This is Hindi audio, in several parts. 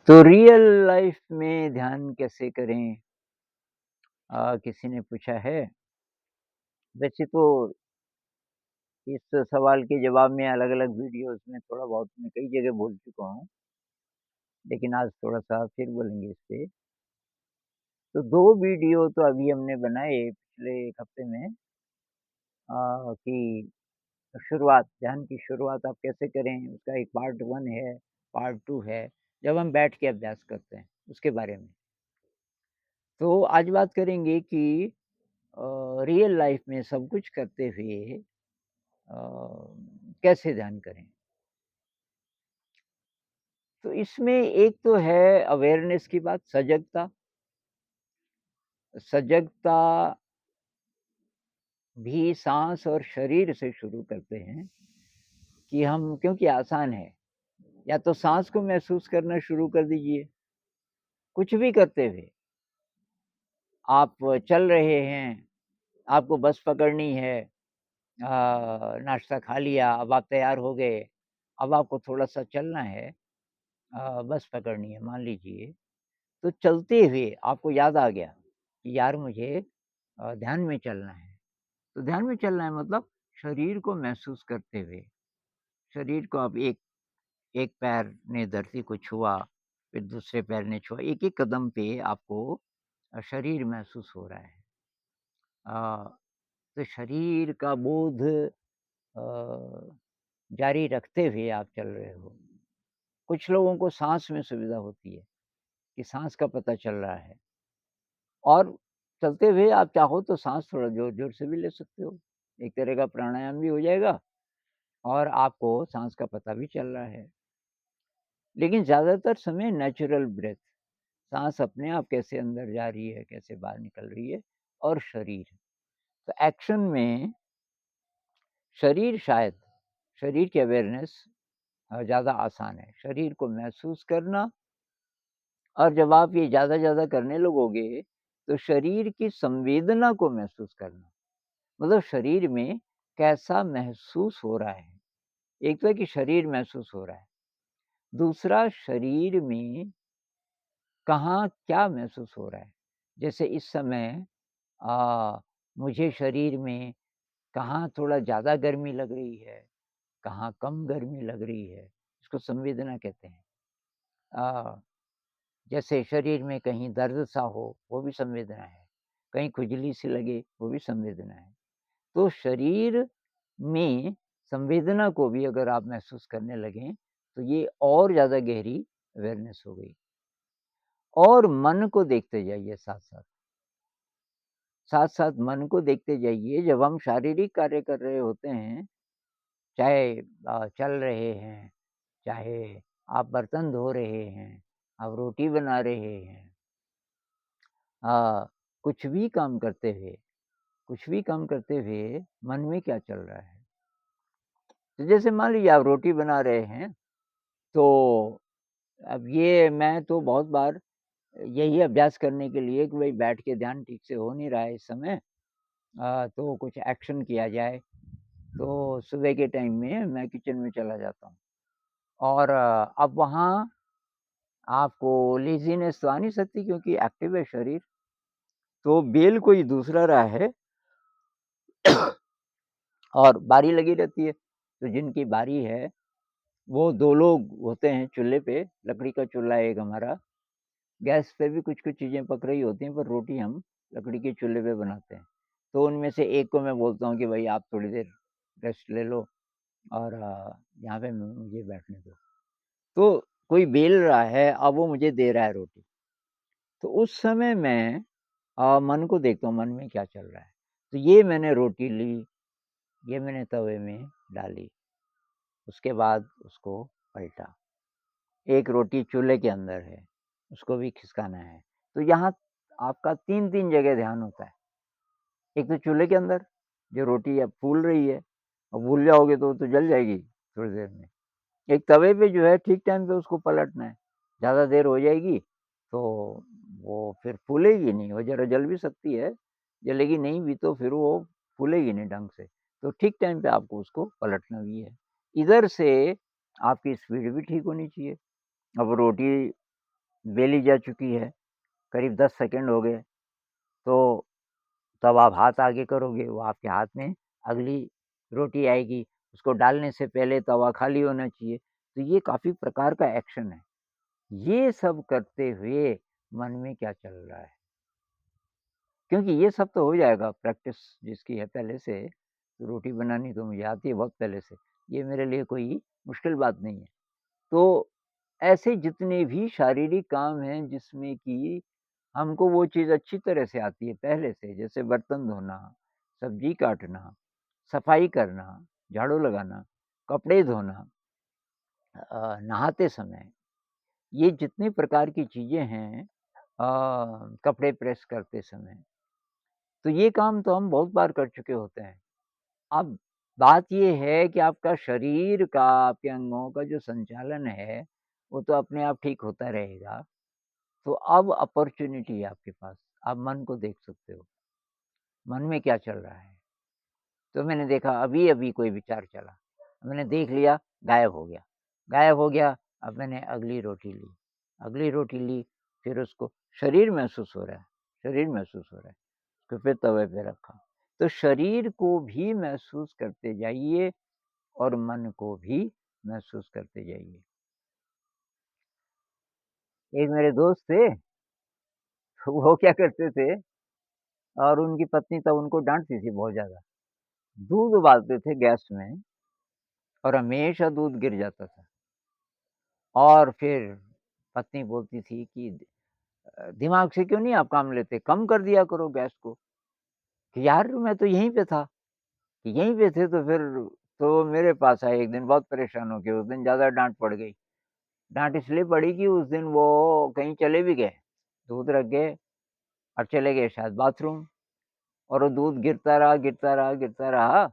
तो रियल लाइफ में ध्यान कैसे करें? किसी ने पूछा है। वैसे तो इस सवाल के जवाब में अलग-अलग वीडियोज़ में थोड़ा बहुत मैं कई जगह बोल चुका हूँ, लेकिन आज थोड़ा-सा फिर बोलेंगे इस पे। तो 2 वीडियो तो अभी हमने बनाए पिछले 1 हफ्ते में कि शुरुआत ध्यान की शुरुआत आप कैसे करें? उसका एक पार्ट 1 है, पार्ट 2 है, जब हम बैठ के अभ्यास करते हैं, उसके बारे में। तो आज बात करेंगे कि रियल लाइफ में सब कुछ करते हुए कैसे ध्यान करें? तो इसमें एक तो है अवेयरनेस की बात, सजगता। सजगता भी साँस और शरीर से शुरू करते हैं कि हम क्योंकि आसान है, या तो साँस को महसूस करना शुरू कर दीजिए, कुछ भी करते हुए। आप चल रहे हैं, आपको बस पकड़नी है, नाश्ता खा लिया, अब आप तैयार हो गए, अब आपको थोड़ा-सा चलना है, बस पकड़नी है मान लीजिए। तो चलते हुए आपको याद आ गया कि यार मुझे ध्यान में चलना है। तो ध्यान में चलना है मतलब शरीर को महसूस करते हुए, शरीर को अब एक एक पैर ने धरती को छुआ, फिर दूसरे पैर ने छुआ, एक-एक कदम पे आपको शरीर महसूस हो रहा है। अ, तो शरीर का बोध जारी रखते हुए आप चल रहे हो। कुछ लोगों को साँस में सुविधा होती है कि साँस का पता चल रहा है। और चलते हुए आप चाहो तो साँस थोड़ा ज़ोर-ज़ोर से भी ले सकते हो। एक तरह का प्राणायाम भी हो जाएगा और आपको साँस का पता भी चल रहा है। लेकिन ज़्यादातर समय नेचुरल ब्रेथ, साँस अपने आप कैसे अंदर जा रही है, कैसे बाहर निकल रही है, और शरीर। तो एक्शन में शरीर शायद शरीर की अवेयरनेस ज़्यादा आसान है। शरीर को महसूस करना, और जब आप ये ज़्यादा-ज़्यादा करने लगोगे, तो शरीर की संवेदना को महसूस करना। मतलब शरीर में कैसा महसूस हो रहा है। एक तो है कि शरीर महसूस हो रहा है, दूसरा शरीर में कहाँ क्या महसूस हो रहा है। जैसे इस समय मुझे शरीर में कहाँ थोड़ा ज़्यादा गर्मी लग रही है, कहाँ कम गर्मी लग रही है, इसको संवेदना कहते हैं। अ, जैसे शरीर में कहीं दर्द सा हो, वो भी संवेदना है, कहीं खुजली सी लगे, वो भी संवेदना है। तो शरीर में संवेदना को भी अगर आप महसूस करने लगें, तो ये और ज़्यादा गहरी अवेयरनेस हो गई। और मन को देखते जाइए साथ-साथ। साथ-साथ मन को देखते जाइए, जब हम शारीरिक कार्य कर रहे होते हैं, चाहे चल रहे हैं, चाहे आप बर्तन धो रहे हैं, आप रोटी बना रहे हैं, कुछ भी काम करते हुए, मन में क्या चल रहा है? तो जैसे मान लीजिए आप रोटी बना रहे हैं, तो अब ये मैं तो बहुत बार यही अभ्यास करने के लिए कि भई बैठ के ध्यान ठीक से हो नहीं रहा है इस समय, तो कुछ एक्शन किया जाए। तो सुबह के टाइम में मैं किचन में चला जाता हूँ, और अब वहाँ आपको लेज़ीनेस तो आ नहीं सकती क्योंकि एक्टिव है शरीर। तो बेल कोई दूसरा रहा है और बारी लगी रहती है। तो जिनकी बारी है, वो 2 लोग होते हैं चूल्हे पे, लकड़ी का चूल्हा है एक हमारा। गैस पे भी कुछ-कुछ चीज़ें पक रही होती हैं, पर रोटी हम लकड़ी के चूल्हे पे बनाते हैं। तो उनमें से एक को मैं बोलता हूँ कि भई आप थोड़ी देर रेस्ट ले लो, और यहाँ पे मुझे बैठने दो। तो कोई बेल रहा है, अब वो मुझे दे रहा है रोटी। तो उस समय मैं मन को देखता हूँ, मन में क्या चल रहा है। तो ये मैंने रोटी ली, ये मैंने तवे में डाली, उसके बाद उसको पलटा। एक रोटी चूल्हे के अंदर है, उसको भी खिसकाना है। तो यहाँ आपका 3-3 जगह ध्यान होता है। एक तो चूल्हे के अंदर, जो रोटी अब फूल रही है, अब भूल जाओगे तो वो तो जल जाएगी थोड़ी देर में। एक तवे पे जो है ठीक टाइम पे उसको पलटना है, ज़्यादा देर हो जाएगी तो वो फिर फूलेगी नहीं, वो ज़रा जल भी सकती है, जलेगी नहीं भी तो फिर वो फूलेगी नहीं ढंग से। तो ठीक टाइम पे आपको उसको पलटना भी है। इधर से आपकी स्पीड भी ठीक होनी चाहिए। अब रोटी बेली जा चुकी है, करीब 10 सेकंड हो गए, तो तब आप हाथ आगे करोगे, वो आपके हाथ में अगली रोटी आएगी, उसको डालने से पहले तवा खाली होना चाहिए। तो ये काफ़ी प्रकार का एक्शन है। ये सब करते हुए मन में क्या चल रहा है? क्योंकि ये सब तो हो जाएगा, प्रैक्टिस जिसकी है पहले से, तो रोटी बनानी तो मुझे आती है बहुत पहले से। ये मेरे लिए कोई मुश्किल बात नहीं है। तो ऐसे जितने भी शारीरिक काम हैं जिसमें कि हमको वो चीज़ अच्छी तरह से आती है पहले से, जैसे बर्तन धोना, सब्ज़ी काटना, सफाई करना, झाड़ू लगाना, कपड़े धोना, नहाते समय, ये जितनी प्रकार की चीज़ें हैं, कपड़े प्रेस करते समय, तो ये काम तो हम बहुत बार कर चुके होते हैं। अब बात ये है कि आपका शरीर का, आपके अंगों का जो संचालन है, वो तो अपने आप ठीक होता रहेगा। तो अब अपॉर्च्युनिटी है आपके पास, आप मन को देख सकते हो, मन में क्या चल रहा है। तो मैंने देखा अभी-अभी कोई विचार चला, मैंने देख लिया, गायब हो गया। गायब हो गया, अब मैंने अगली रोटी ली, फिर उसको शरीर महसूस हो रहा है, शरीर महसूस हो रहा है, उसको फिर तवे पे रखा। तो शरीर को भी महसूस करते जाइए और मन को भी महसूस करते जाइए। एक मेरे दोस्त थे, वो क्या करते थे और उनकी पत्नी तब उनको डाँटती थी बहुत ज़्यादा। दूध उबालते थे गैस में और हमेशा दूध गिर जाता था और फिर पत्नी बोलती थी कि दिमाग से क्यों नहीं आप काम लेते? कम कर दिया करो गैस को। कि यार मैं तो यहीं पे था, कि यहीं पे थे तो फिर तो वो मेरे पास आए एक दिन बहुत परेशान होके, उस दिन ज़्यादा डाँट पड़ गई। डाँट इसलिए पड़ी कि उस दिन वो कहीं चले भी गए, दूध रख गए और चले गए शायद बाथरूम और वो दूध गिरता रहा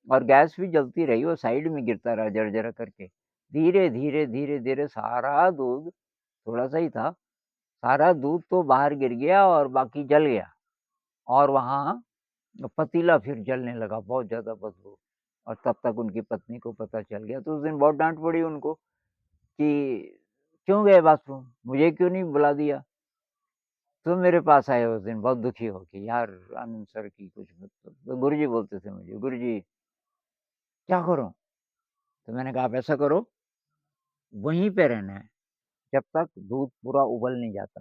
और गैस भी जलती रही, वो साइड में गिरता रहा झर-झरा करके। धीरे-धीरे सारा दूध, थोड़ा-सा ही था, सारा दूध तो बाहर गिर गया और बाकी जल गया और वहाँ पतीला फिर जलने लगा, बहुत ज़्यादा बदबू और तब तक उनकी पत्नी को पता चल गया, तो उस दिन बहुत डाँट पड़ी उनको कि, "क्यों गए बाथरूम? मुझे क्यों नहीं बुला दिया?" तो मेरे पास आए उस दिन बहुत दुखी होके, "यार आनंद सर की कुछ मत।" तो गुरुजी बोलते थे मुझे, "गुरुजी क्या करूँ?" तो मैंने कहा, "आप ऐसा करो, वहीं पे रहना है, जब तक दूध पूरा उबल नहीं जाता।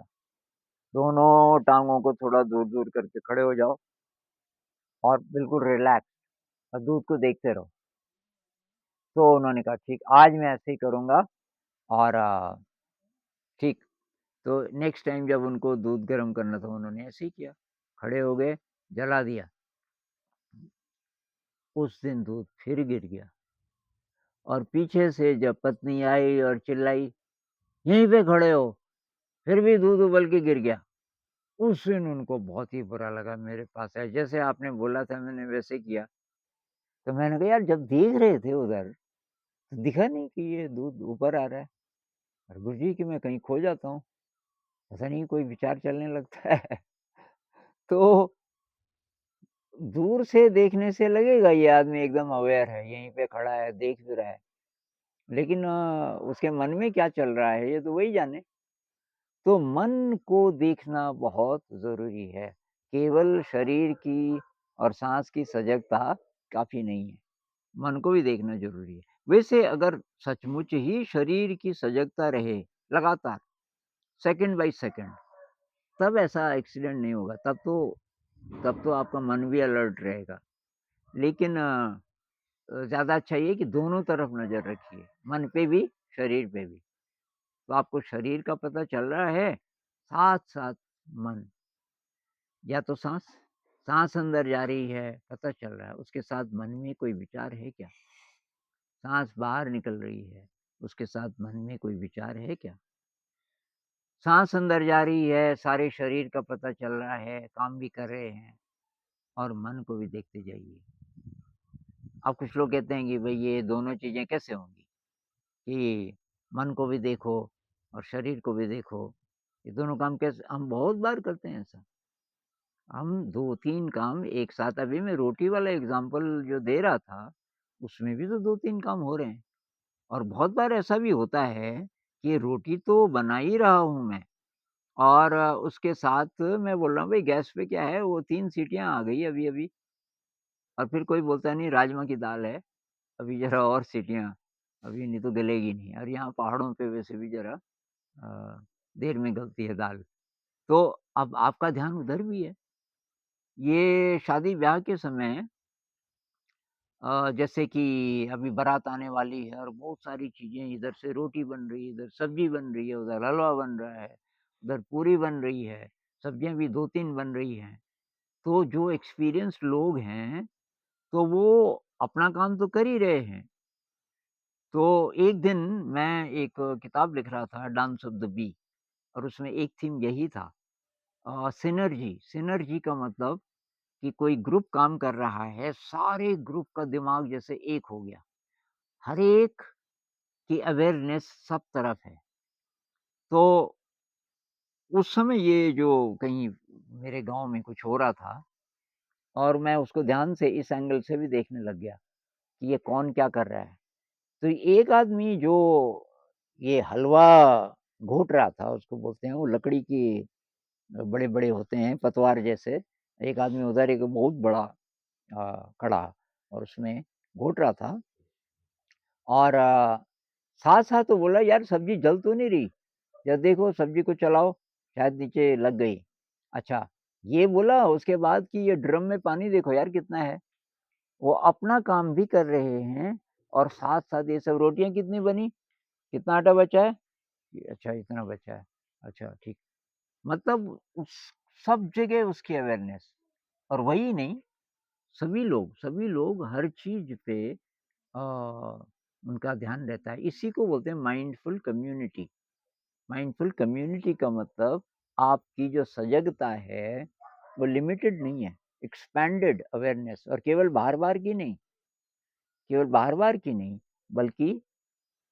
दोनों टाँगों को थोड़ा दूर-दूर करके खड़े हो जाओ और बिल्कुल रिलैक्स और दूध को देखते रहो।" तो उन्होंने कहा, "ठीक, आज मैं ऐसे ही करूँगा।" और ठीक, तो नेक्स्ट टाइम जब उनको दूध गरम करना था, उन्होंने ऐसे ही किया। खड़े हो गए, जला दिया। उस दिन दूध फिर गिर गया और पीछे से जब पत्नी आई और चिल्लाई, "यहीं पे खड़े हो, फिर भी दूध उबल के गिर गया।" उस दिन उनको बहुत ही बुरा लगा मेरे पास आए, जैसे आपने बोला था मैंने वैसे किया। तो मैंने कहा, "यार जब देख रहे थे उधर, तो दिखा नहीं कि ये दूध ऊपर आ रहा है और गुरुजी कि मैं कहीं खो जाता हूँ, पता नहीं कोई विचार चलने लगता है।" तो दूर से देखने से लगेगा ये आदमी एकदम अवेयर है, यहीं पे खड़ा है, देख भी रहा है। लेकिन उसके मन में क्या चल रहा है, ये तो वही जाने। तो मन को देखना बहुत ज़रूरी है। केवल शरीर की और साँस की सजगता काफ़ी नहीं है, मन को भी देखना ज़रूरी है। वैसे अगर सचमुच ही शरीर की सजगता रहे लगातार, सेकंड बाय सेकंड, तब ऐसा एक्सीडेंट नहीं होगा। तब तो आपका मन भी अलर्ट रहेगा। लेकिन ज़्यादा अच्छा ये है कि दोनों तरफ नज़र रखिए, मन पे भी, शरीर पे भी। तो आपको शरीर का पता चल रहा है, साथ-साथ मन, या तो साँस अंदर जा रही है, पता चल रहा है, उसके साथ मन में कोई विचार है क्या? साँस बाहर निकल रही है, उसके साथ मन में कोई विचार है क्या? साँस अंदर जा रही है, सारे शरीर का पता चल रहा है, काम भी कर रहे हैं और मन को भी देखते जाइए। अब कुछ लोग कहते हैं कि भई ये दोनों चीज़ें कैसे होंगी? कि मन को भी देखो और शरीर को भी देखो। ये दोनों काम कैसे, हम बहुत बार करते हैं ऐसा। हम 2-3 काम एक साथ, अभी मैं रोटी वाला एग्ज़ाम्पल जो दे रहा था, उसमें भी तो 2-3 काम हो रहे हैं। और बहुत बार ऐसा भी होता है कि रोटी तो बना ही रहा हूँ मैं और उसके साथ मैं बोल रहा हूँ भई गैस पे क्या है वो 3 सीटियाँ आ गई अभी-अभी और फिर कोई बोलता नहीं राजमा की दाल है, अभी ज़रा और सीटियाँ, अभी नहीं तो गलेगी नहीं और यहाँ पहाड़ों पे वैसे भी ज़रा देर में गलती है दाल। तो अब आपका ध्यान उधर भी है। ये शादी-ब्याह के समय जैसे कि अभी बारात आने वाली है और बहुत सारी चीज़ें इधर से रोटी बन रही है, इधर सब्ज़ी बन रही है, उधर हलवा बन रहा है, उधर पूरी बन रही है, सब्जियाँ भी 2-3 बन रही हैं। तो जो एक्सपीरियंस्ड लोग हैं, तो वो अपना काम तो कर ही रहे हैं। तो एक दिन मैं एक किताब लिख रहा था डांस ऑफ द बी और उसमें एक थीम यही था सिनर्जी। सिनर्जी का मतलब कि कोई ग्रुप काम कर रहा है, सारे ग्रुप का दिमाग जैसे एक हो गया। हर एक की अवेयरनेस सब तरफ है। तो उस समय ये जो कहीं मेरे गाँव में कुछ हो रहा था और मैं उसको ध्यान से इस एंगल से भी देखने लग गया कि ये कौन क्या कर रहा है। तो एक आदमी जो ये हलवा घोट रहा था, उसको बोलते हैं वो लकड़ी की बड़े-बड़े होते हैं पतवार जैसे। एक आदमी उधर एक बहुत बड़ा कड़ा और उसमें घोट रहा था और साथ-साथ वो बोला यार सब्ज़ी जल तो नहीं रही? या देखो सब्ज़ी को चलाओ, शायद नीचे लग गई। अच्छा, ये बोला उसके बाद कि ये ड्रम में पानी देखो यार कितना है। वो अपना काम भी कर रहे हैं और साथ-साथ ये सब रोटियाँ कितनी बनी? कितना आटा बचा है? ये अच्छा इतना बचा है। अच्छा ठीक। मतलब उस सब जगह उसकी अवेयरनेस और वही नहीं, सभी लोग हर चीज़ पे उनका ध्यान रहता है। इसी को बोलते हैं माइंडफुल कम्युनिटी। माइंडफुल कम्युनिटी का मतलब आपकी जो सजगता है, वो लिमिटेड नहीं है, एक्सपैंडेड अवेयरनेस और केवल बाहर-बाहर की नहीं, बल्कि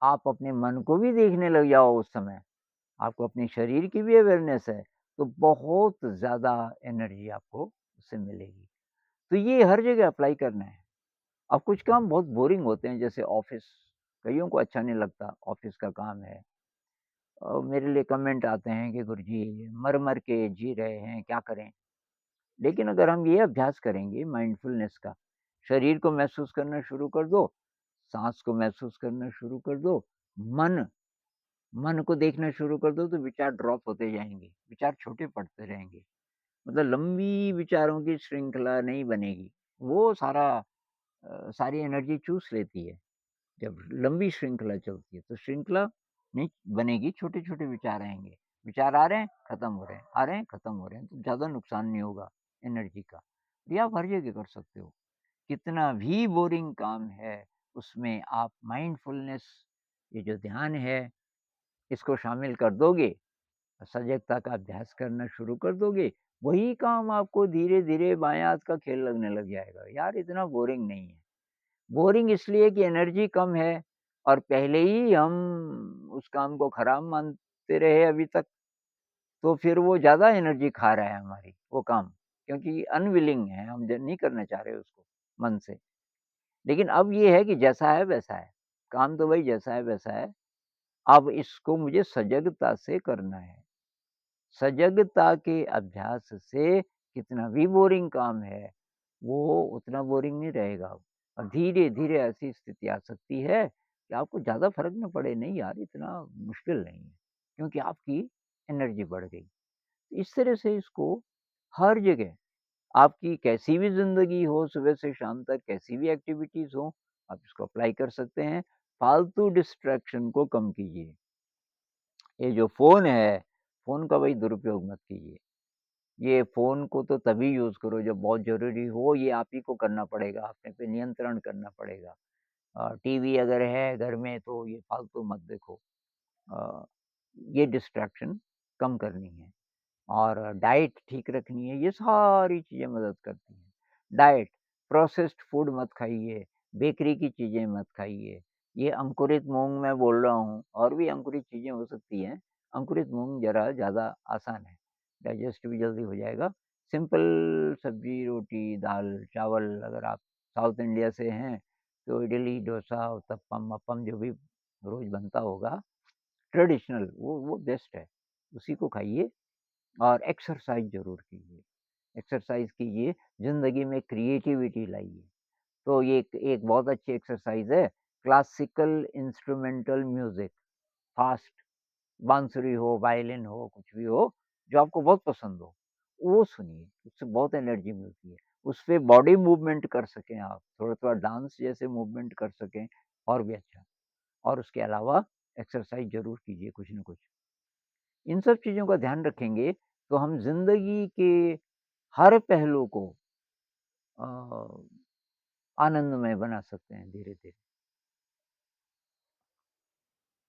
आप अपने मन को भी देखने लग जाओ उस समय, आपको अपने शरीर की भी अवेयरनेस है, तो बहुत ज़्यादा एनर्जी आपको उससे मिलेगी। तो ये हर जगह अप्लाई करना है। अब कुछ काम बहुत बोरिंग होते हैं जैसे ऑफ़िस, कइयों को अच्छा नहीं लगता, ऑफ़िस का काम है। मेरे लिए कमेंट आते हैं कि गुरुजी मर-मर के जी रहे हैं, क्या करें? लेकिन अगर हम ये अभ्यास करेंगे माइंडफुलनेस का, शरीर को महसूस करना शुरू कर दो, साँस को महसूस करना शुरू कर दो, मन मन को देखना शुरू कर दो तो विचार ड्रॉप होते जाएँगे, विचार छोटे पड़ते रहेंगे। मतलब लंबी विचारों की श्रृंखला नहीं बनेगी, वो सारी एनर्जी चूस लेती है। जब लंबी श्रृंखला चलती है, तो श्रृंखला नहीं बनेगी, छोटे-छोटे विचार आएँगे। विचार आ रहे हैं, खत्म हो रहे हैं, आ रहे हैं, खत्म हो रहे हैं, तो ज़्यादा नुकसान नहीं होगा एनर्जी का। ये आप हर जगह कर सकते हो। कितना भी बोरिंग काम है, उसमें आप माइंडफुलनेस ये जो ध्यान है, इसको शामिल कर दोगे, सजगता का अभ्यास करना शुरू कर दोगे, वही काम आपको धीरे-धीरे बाएँ हाथ का खेल लगने लग जाएगा। यार इतना बोरिंग नहीं है। बोरिंग इसलिए कि एनर्जी कम है और पहले ही हम उस काम को खराब मानते रहे अभी तक, तो फिर वो ज़्यादा एनर्जी खा रहा है हमारी, वो काम, क्योंकि अनविलिंग है, हम ज नहीं करना चाह रहे उसको मन से। लेकिन अब ये है कि जैसा है वैसा है, काम तो भई जैसा है वैसा है, अब इसको मुझे सजगता से करना है। सजगता के अभ्यास से कितना भी बोरिंग काम है, वो उतना बोरिंग नहीं रहेगा और धीरे-धीरे ऐसी स्थिति आ सकती है कि आपको ज़्यादा फ़र्क ना पड़े, नहीं यार इतना मुश्किल नहीं है, क्योंकि आपकी एनर्जी बढ़ गई। इस तरह से इसको हर जगह आपकी कैसी भी ज़िंदगी हो, सुबह से शाम तक कैसी भी एक्टिविटीज़ हो, आप इसको अप्लाई कर सकते हैं। फालतू डिस्ट्रैक्शन को कम कीजिए। ये जो फ़ोन है, फ़ोन का भाई दुरुपयोग मत कीजिए। ये फ़ोन को तो तभी यूज़ करो जब बहुत ज़रूरी हो, ये आप ही को करना पड़ेगा, अपने पे नियंत्रण करना पड़ेगा। टीवी अगर है घर में तो ये फालतू मत देखो। अ, ये डिस्ट्रैक्शन कम करनी है और डाइट ठीक रखनी है, ये सारी चीज़ें मदद करती हैं। डाइट, प्रोसेस्ड फूड मत खाइए, बेकरी की चीज़ें मत खाइए। ये अंकुरित मूँग मैं बोल रहा हूँ और भी अंकुरित चीज़ें हो सकती हैं। अंकुरित मूँग ज़रा ज़्यादा आसान है, डाइजेस्ट भी जल्दी हो जाएगा। सिंपल सब्ज़ी, रोटी, दाल, चावल अगर आप साउथ इंडिया से हैं, तो इडली, डोसा, उत्तपम, अप्पम जो भी रोज़ बनता होगा, ट्रेडिशनल वो बेस्ट है, उसी को खाइए और एक्सरसाइज़ ज़रूर कीजिए। एक्सरसाइज़ कीजिए, ज़िंदगी में क्रिएटिविटी लाइए। तो ये एक बहुत अच्छी एक्सरसाइज़ है, क्लासिकल इंस्ट्रूमेंटल म्यूज़िक, फ़ास्ट बांसुरी हो, वायलिन हो, कुछ भी हो, जो आपको बहुत पसंद हो, वो सुनिए, उससे बहुत एनर्जी मिलती है। उसपे बॉडी मूवमेंट कर सकें आप, थोड़ा-थोड़ा डांस जैसे मूवमेंट कर सकें, और भी अच्छा। और उसके अलावा एक्सरसाइज़ ज़रूर कीजिए कुछ न कुछ। इन सब चीज़ों का ध्यान रखेंगे, तो हम ज़िंदगी के हर पहलू को अ, आनंदमय बना सकते हैं धीरे-धीरे।